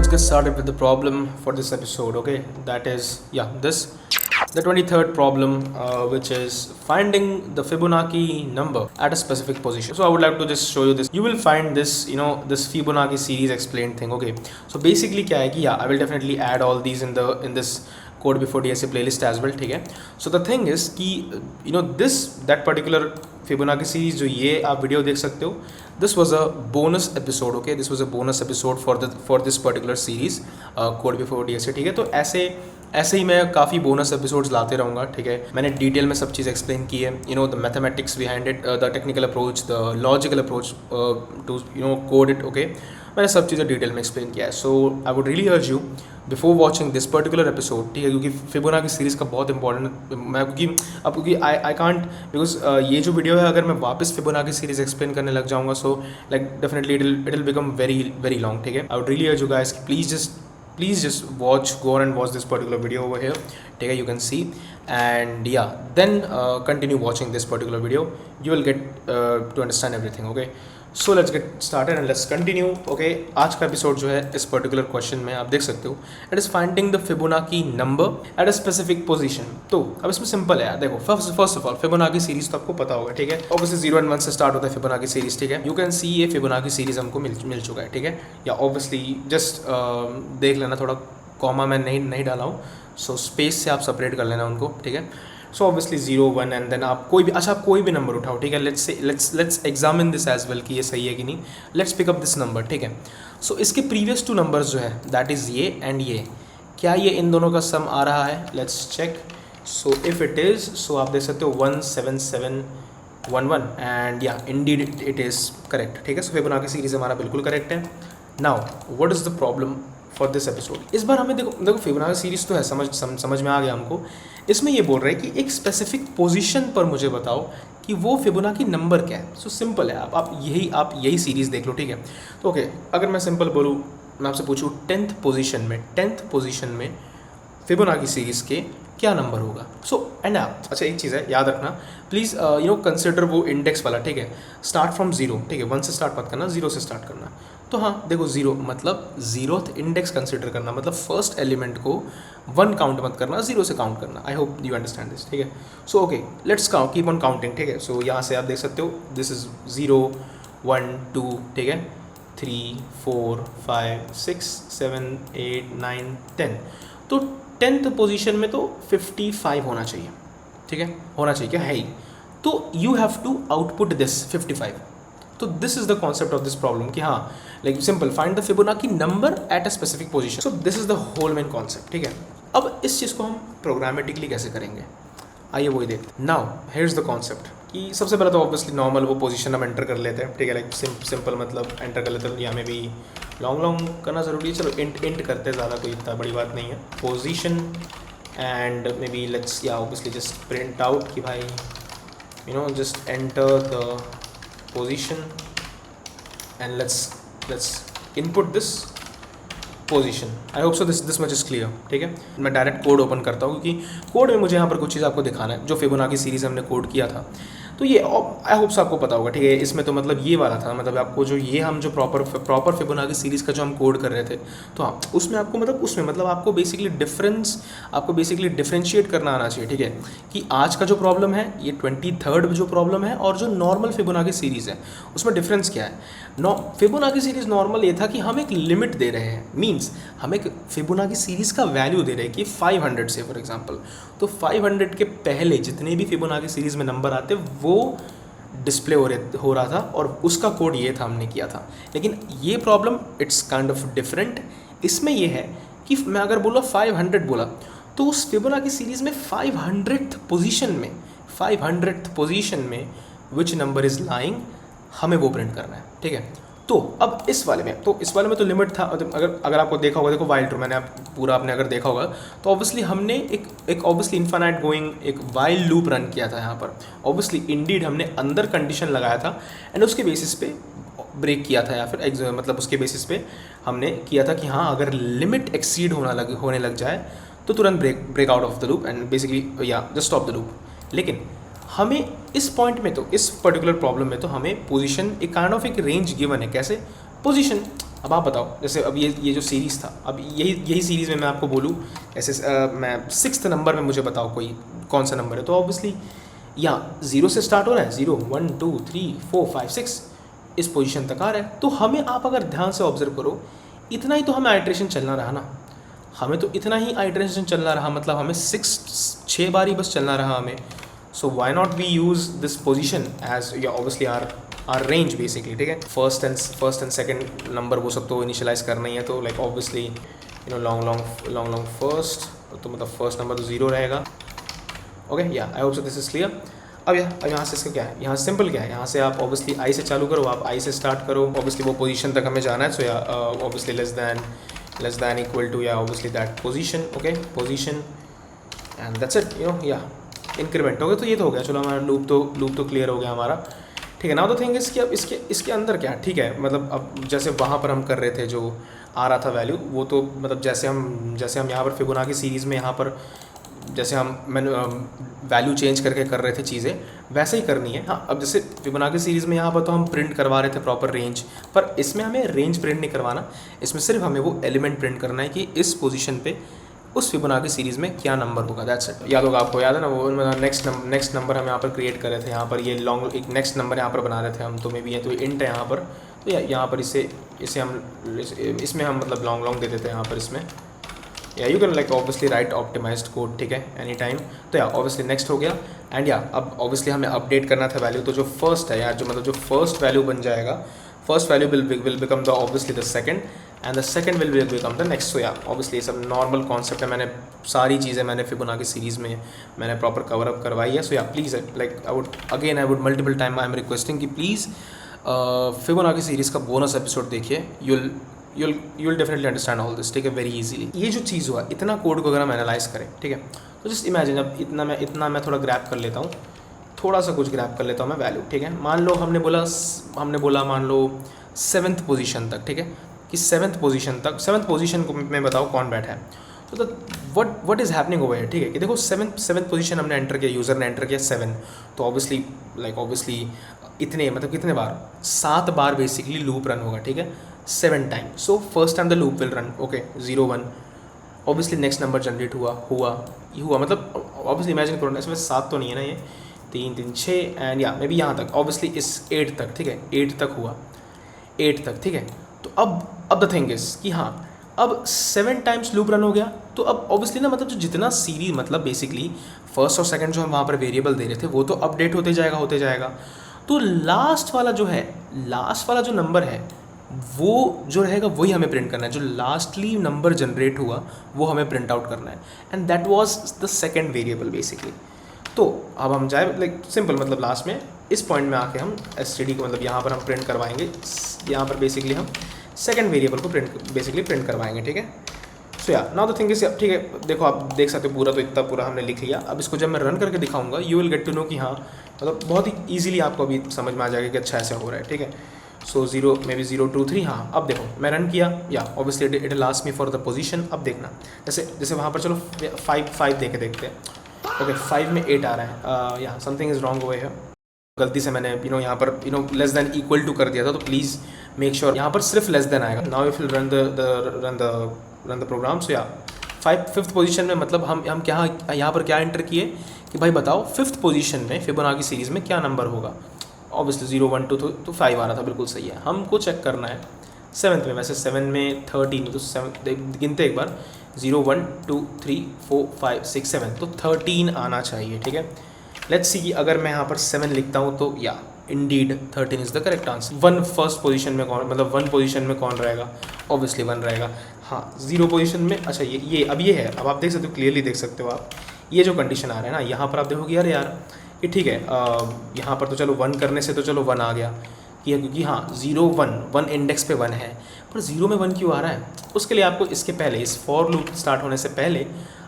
let's get started with the problem for this episode. Okay, that is this the 23rd problem, which is finding the Fibonacci number at a specific position. So I would like to just show you this. You will find this, this Fibonacci series explained thing. Okay, so basically क्या है कि I will definitely add all these in this code before DSA playlist as well. ठीक है. So the thing is कि that particular Fibonacci series जो ये आप video देख सकते हो, this was a bonus episode. Okay, this was a bonus episode for this particular series, code before DSA. ठीक है. तो ऐसे ही मैं काफ़ी बोनस एपिसोड्स लाते रहूँगा. ठीक है. मैंने डिटेल में सब चीज़ एक्सप्लेन की है, the mathematics behind it, the technical approach, the logical approach to code it. Okay, मैंने सब चीज़ें डिटेल में एक्सप्लेन किया है. So I would really urge you before watching this particular episode. ठीक है, क्योंकि फिबोनाची सीरीज़ का बहुत इंपॉर्टेंट मैं क्योंकि आई कांट बिकॉज ये जो वीडियो है अगर मैं वापस फिबोनाची सीरीज़ एक्सप्लेन करने लग जाऊँगा, so like definitely it will become very very long. ठीक है. आई would really urge you guys, please just go on and watch this particular video over here. Okay, you can see, and then continue watching this particular video. You will get to understand everything. Okay, so let's get started and let's continue. Okay, आज का episode जो है इस particular question में आप देख सकते हो, it is finding the Fibonacci number at a specific position. तो अब इसमें सिंपल है. देखो, first of all Fibonacci series तो आपको पता होगा. ठीक है, ऑब्वियसली 0 and 1 से स्टार्ट होता है फिबोनाची सीरीज. ठीक है, यू कैन सी ये फिबोनाची सीरीज हमको मिल चुका है. ठीक है, या ऑब्वियसली जस्ट देख लेना, थोड़ा कॉमा मैं नहीं डाला हूँ, सो स्पेस से आप सेपरेट कर लेना उनको. ठीक है, सो ऑब्वियसली 0 1 एंड देन आप कोई भी नंबर उठाओ. ठीक है, let's examine this as well कि ये सही है कि नहीं. Let's pick up this number. ठीक है, सो इसके प्रीवियस 2 नंबर्स जो है दैट इज़ ये एंड ये, क्या ये इन दोनों का सम आ रहा है? Let's check. So if it is, so आप देख सकते हो 17711 and indeed it is correct. ठीक है, सो फिबोनाची सीरीज हमारा बिल्कुल करेक्ट है. Now what is the problem for this episode? इस बार हमें देखो फिबोनाची सीरीज तो है, समझ में आ गया हमको. इसमें ये बोल रहा है कि एक स्पेसिफिक पोजीशन पर मुझे बताओ कि वो फिबोनाची नंबर क्या है. सो सिंपल है, आप यही सीरीज़ देख लो. ठीक है, तो ओके, अगर मैं सिंपल बोलूँ, मैं आपसे पूछूँ 10th पोजीशन में फिबोनाची सीरीज़ के क्या नंबर होगा? सो एंड अच्छा एक चीज़ है, याद रखना प्लीज़, कंसिडर वो इंडेक्स वाला. ठीक है, स्टार्ट फ्रॉम 0. ठीक है, 1 से स्टार्ट मत करना, 0 से स्टार्ट करना. तो हाँ देखो, 0 मतलब 0th इंडेक्स कंसिडर करना, मतलब फर्स्ट एलिमेंट को 1 काउंट मत करना, 0 से काउंट करना. I hope you understand this. ठीक है, so okay, let's keep on counting. ठीक है, सो यहाँ से आप देख सकते हो दिस इज़ 0 1 2. ठीक है, 3 4 5 6 7 8 9 10. तो 10th पोजीशन में तो 55 होना चाहिए. ठीक है, होना चाहिए, क्या है ही. तो you have to output this 55. तो this is the concept of this problem कि हाँ, like simple find the Fibonacci number at a specific position. So this is the whole main concept. ठीक है, अब इस चीज़ को हम प्रोग्रामेटिकली कैसे करेंगे, आइए वही देखते हैं. Now here is the concept कि सबसे पहले तो ऑब्वियसली नॉर्मल वो पोजीशन हम एंटर कर लेते हैं. ठीक है, लाइक सिंपल मतलब एंटर कर लेते हैं. यहाँ में भी लॉन्ग करना ज़रूरी है. चलो इंट करते हैं, ज़्यादा कोई इतना बड़ी बात नहीं है. Position and may be let's obviously just print out कि भाई just enter the position and let's input this position. I hope so this much is clear. ठीक है, मैं डायरेक्ट कोड ओपन करता हूँ क्योंकि कोड में मुझे यहाँ पर कुछ चीज़ आपको दिखाना है. जो फिबोनाची सीरीज़ हमने कोड किया था, तो ये आई होप से आपको पता होगा. ठीक है, इसमें तो मतलब ये वाला था, मतलब आपको जो ये हम जो प्रॉपर फिबोनाची सीरीज़ का जो हम कोड कर रहे थे, तो हाँ उसमें आपको बेसिकली डिफरेंशिएट करना आना चाहिए. ठीक है, कि आज का जो प्रॉब्लम है ये 23rd जो प्रॉब्लम है और जो नॉर्मल फिबोनाची सीरीज़ है उसमें डिफरेंस क्या है. फिबोनाची सीरीज़ नॉर्मल ये था कि हम एक लिमिट दे रहे हैं, मीन्स हम एक फिबोनाची सीरीज़ का वैल्यू दे रहे हैं कि 500 से फॉर एग्जांपल, तो 500 के पहले जितने भी फिबोनाची सीरीज़ में नंबर आते वो डिस्प्ले हो रहा था और उसका कोड ये था, हमने किया था. लेकिन ये problem it's kind of different. इसमें ये है कि मैं अगर बोला 500 बोला, तो उस फिबोनाची सीरीज़ में 500th पोजीशन में विच नंबर इज़ लाइंग, हमें वो प्रिंट करना है. ठीक है, तो अब इस वाले में तो लिमिट था. अगर आपको देखा होगा, देखो वाइल ट्रू मैंने पूरा आपने अगर देखा होगा, तो ऑब्वियसली हमने एक ऑब्वियसली इन्फानाइट गोइंग एक वाइल लूप रन किया था यहाँ पर. ऑब्वियसली इंडीड हमने अंदर कंडीशन लगाया था एंड उसके बेसिस पे ब्रेक किया था, या फिर मतलब उसके बेसिस पे हमने किया था कि हाँ अगर लिमिट एक्सीड होने लग जाए तो तुरंत break out of the loop and basically just stop the loop. लेकिन हमें इस पॉइंट में तो इस पर्टिकुलर प्रॉब्लम में तो हमें पोजीशन एक काइंड ऑफ एक रेंज गिवन है. कैसे पोजीशन अब आप बताओ, जैसे अब ये जो सीरीज़ था, अब यही सीरीज़ में मैं आपको बोलूँ ऐसे मैं 6th नंबर में मुझे बताओ कोई कौन सा नंबर है, तो ऑब्वियसली यहाँ 0 से स्टार्ट हो रहा है, 0 1 2 3 4 5 6 इस पोजीशन तक आ रहा है। तो हमें आप अगर ध्यान से ऑब्जर्व करो, इतना ही तो हमें आइट्रेशन चलना रहा ना, हमें तो इतना ही आइट्रेशन चलना रहा, मतलब हमें 6 बार ही बस चलना रहा हमें। So why not we use this position as yeah obviously our range basically, ठीक है। फर्स्ट एंड सेकंड नंबर वो सब तो इनिशियलाइज करना ही है, तो लाइक ऑब्वियसली लॉन्ग फर्स्ट, तो मतलब फर्स्ट नंबर तो 0 रहेगा। ओके, या I hope so this is clear. अब यहाँ से इसका क्या है, यहाँ सिंपल क्या है, यहाँ से आप ऑब्वियसली आई से चालू करो, आप आई से स्टार्ट करो, ऑब्वियसली वो पोजीशन तक हमें जाना है। So yeah obviously less than equal to yeah obviously that position, okay position, and that's it, yeah increment हो गया। तो ये तो हो गया, चलो हमारा लूप तो क्लियर हो गया हमारा, ठीक है। नाउ द थिंग इज कि अब इसके अंदर क्या, ठीक है, मतलब अब जैसे वहाँ पर हम कर रहे थे जो आ रहा था वैल्यू, वो तो मतलब जैसे हम यहाँ पर फिबोनाची सीरीज़ में यहाँ पर जैसे हम वैल्यू चेंज करके कर रहे थे चीज़ें, वैसे ही करनी है। हाँ, अब जैसे फिबोनाची सीरीज़ में यहाँ पर तो हम प्रिंट करवा रहे थे प्रॉपर रेंज, पर इसमें हमें रेंज प्रिंट नहीं करवाना, इसमें सिर्फ हमें वो एलिमेंट प्रिंट करना है कि इस पोजीशन पे उस फिबोनाची सीरीज़ में क्या नंबर होगा, दैट्स इट। याद होगा आपको, याद है ना वो नेक्स्ट नंबर हम यहाँ पर क्रिएट कर रहे थे, यहाँ पर ये लॉन्ग एक नेक्स्ट नंबर यहाँ पर बना रहे थे हम, तो मे बी ये तो इंट है यहाँ पर, तो यहाँ पर इसे इसमें हम मतलब लॉन्ग दे देते हैं यहाँ पर इसमें, या you can like obviously write optimized code, ठीक है, एनी टाइम। तो या ऑब्वियसली नेक्स्ट हो गया, एंड या अब ऑब्वियसली हमें अपडेट करना था वैल्यू, तो जो फर्स्ट है यार, जो मतलब जो फर्स्ट वैल्यू बन जाएगा, first value will become the obviously the second, and the second will become the next. So yeah obviously ये सब नॉर्मल कॉन्सेप्ट है, मैंने सारी चीज़ें मैंने फिबोनाची सीरीज़ में मैंने प्रॉपर कवर अप करवाई है। सो या please like I would multiple time I am requesting कि प्लीज़ फिबोनाची सीरीज़ का बोनस एपिसोड देखिए, you'll definitely understand all this, ठीक है, वेरी इजीली। ये जो चीज़ हुआ, इतना कोड को अगर हम एनालाइज करें, ठीक है, तो जस्ट इमेजिन, अब इतना मैं थोड़ा ग्रैप कर लेता हूँ, थोड़ा सा कुछ ग्रैप कर लेता हूँ मैं वैल्यू, ठीक है। मान लो हमने बोला मान लो 7th पोजीशन तक, ठीक है, कि 7th पोजीशन को मैं बताऊँ कौन बैठा है, तो what is happening over here, ठीक है, कि देखो 7th पोजीशन हमने एंटर किया, यूज़र ने एंटर किया 7, तो ऑब्वियसली इतने मतलब कितने बार, 7 बार बेसिकली लूप रन होगा, ठीक है, 7 time. So first time the loop will run, okay 0 1, obviously next number generate हुआ मतलब ऑब्वियसली इमेजिन करो ना, इसमें 7 तो नहीं है ना, ये 3 3 6 एंड या मे बी यहाँ तक, ऑब्वियसली इस 8 तक, ठीक है, 8 तक हुआ, 8 तक, ठीक है। तो अब द थिंग इज कि हाँ, अब 7 टाइम्स लूप रन हो गया, तो अब ऑब्वियसली ना मतलब जो जितना सीरीज मतलब बेसिकली फर्स्ट और सेकंड जो हम वहाँ पर वेरिएबल दे रहे थे, वो तो अपडेट होते जाएगा। तो लास्ट वाला जो नंबर है, वो जो रहेगा वही हमें प्रिंट करना है, जो लास्टली नंबर जनरेट हुआ वो हमें प्रिंट आउट करना है, and that was the second variable basically. तो अब हम जाए लाइक सिंपल, मतलब लास्ट में इस पॉइंट में आके हम एसटीडी को मतलब यहाँ पर हम प्रिंट करवाएंगे, यहाँ पर बेसिकली हम सेकंड वेरिएबल को प्रिंट करवाएंगे, ठीक है। सो या नाउ द थिंग इज, ठीक है, देखो आप देख सकते हो इतना पूरा हमने लिख लिया। अब इसको जब मैं रन करके दिखाऊंगा, you will get to know कि हाँ मतलब बहुत ही ईजिली आपको अभी समझ में आ जाएगा कि अच्छा ऐसे हो रहा है, ठीक है। सो 0 मे बी 0 2 3, हाँ अब देखो मैं रन किया, या obviously it last me for the position. अब देखना जैसे वहाँ पर चलो 5 देखते हैं, ओके 5 में 8 आ रहा है, या something is wrong over here, गलती से मैंने यहाँ पर लेस देन इक्वल टू कर दिया था, तो प्लीज़ मेक श्योर यहाँ पर सिर्फ लेस देन आएगा। Now if you run the program, so yeah 5th position में मतलब हम क्या यहाँ पर क्या एंटर किए कि भाई बताओ 5th पोजीशन में फिबोनाची सीरीज़ में क्या नंबर होगा। ऑब्वियसली 0 1 2 तो 5 आ रहा था, बिल्कुल सही है। हमको चेक करना है 7th में, वैसे 7 में 13, तो 7 गिनते एक बार, 0 1 2 3 4 5 6 7, तो 13 आना चाहिए, ठीक है। लेट्स सी कि अगर मैं यहाँ पर 7 लिखता हूँ तो या Indeed 13 is the correct answer. 1 first position में कौन, मतलब 1 पोजीशन में कौन रहेगा, ऑब्वियसली 1 रहेगा। हाँ 0 पोजीशन में, अच्छा ये अब ये है, अब आप देख सकते हो, क्लियरली देख सकते हो आप, ये जो कंडीशन आ रहा है ना, यहाँ पर आप देखोगे यार कि ठीक है, यहाँ पर तो चलो 1 करने से तो चलो 1 आ गया, क्योंकि हाँ 0 1 इंडेक्स पे 1 है, पर 0 में 1 क्यों आ रहा है, उसके लिए आपको इसके पहले, इस फॉर लूप स्टार्ट होने से पहले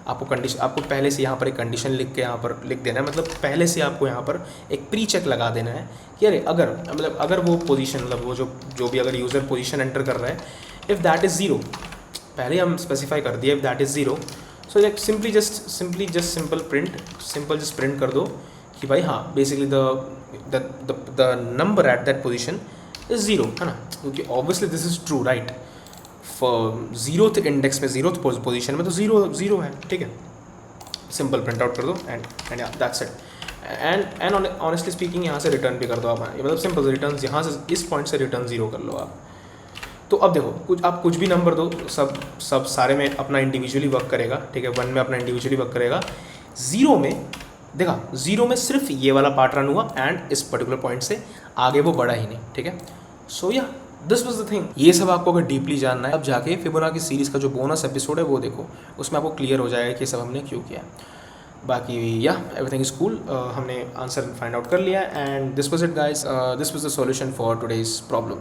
आपको पहले से यहाँ पर एक कंडीशन लिख के यहाँ पर लिख देना है, मतलब पहले से आपको यहाँ पर एक प्री चेक लगा देना है कि अरे अगर वो पोजीशन, मतलब वो जो भी अगर यूज़र पोजीशन एंटर कर रहा है, इफ़ दैट इज़ 0, पहले हम स्पेसिफाई कर दिए if that is 0, so like simply just print कर दो कि भाई हाँ basically the number at that position is zero, है ना, क्योंकि obviously this is true, right. Zeroth index में, ज़ीरोथ पोजीशन में तो ज़ीरो है, ठीक है। सिंपल प्रिंट आउट कर दो and that's it. And honestly speaking यहाँ से रिटर्न भी कर दो आप, मतलब सिंपल रिटर्न यहाँ से इस पॉइंट से रिटर्न ज़ीरो कर लो आप। तो अब देखो आप कुछ भी नंबर दो, सब सारे में अपना इंडिविजुअली वर्क करेगा, ठीक है। 1 में अपना इंडिविजुअली वर्क करेगा, 0 में देखा, 0 में सिर्फ ये वाला पार्ट रन हुआ एंड इस पर्टिकुलर पॉइंट से आगे वो बढ़ा ही नहीं, ठीक है। सो या दिस वाज द थिंग। ये सब आपको अगर डीपली जानना है, अब जाके फिबोनाची सीरीज़ का जो बोनस एपिसोड है वो देखो, उसमें आपको क्लियर हो जाएगा कि सब हमने क्यों किया। बाकी या एवरीथिंग इज कूल, हमने आंसर फाइंड आउट कर लिया and this was it guys, this was the solution for today's problem.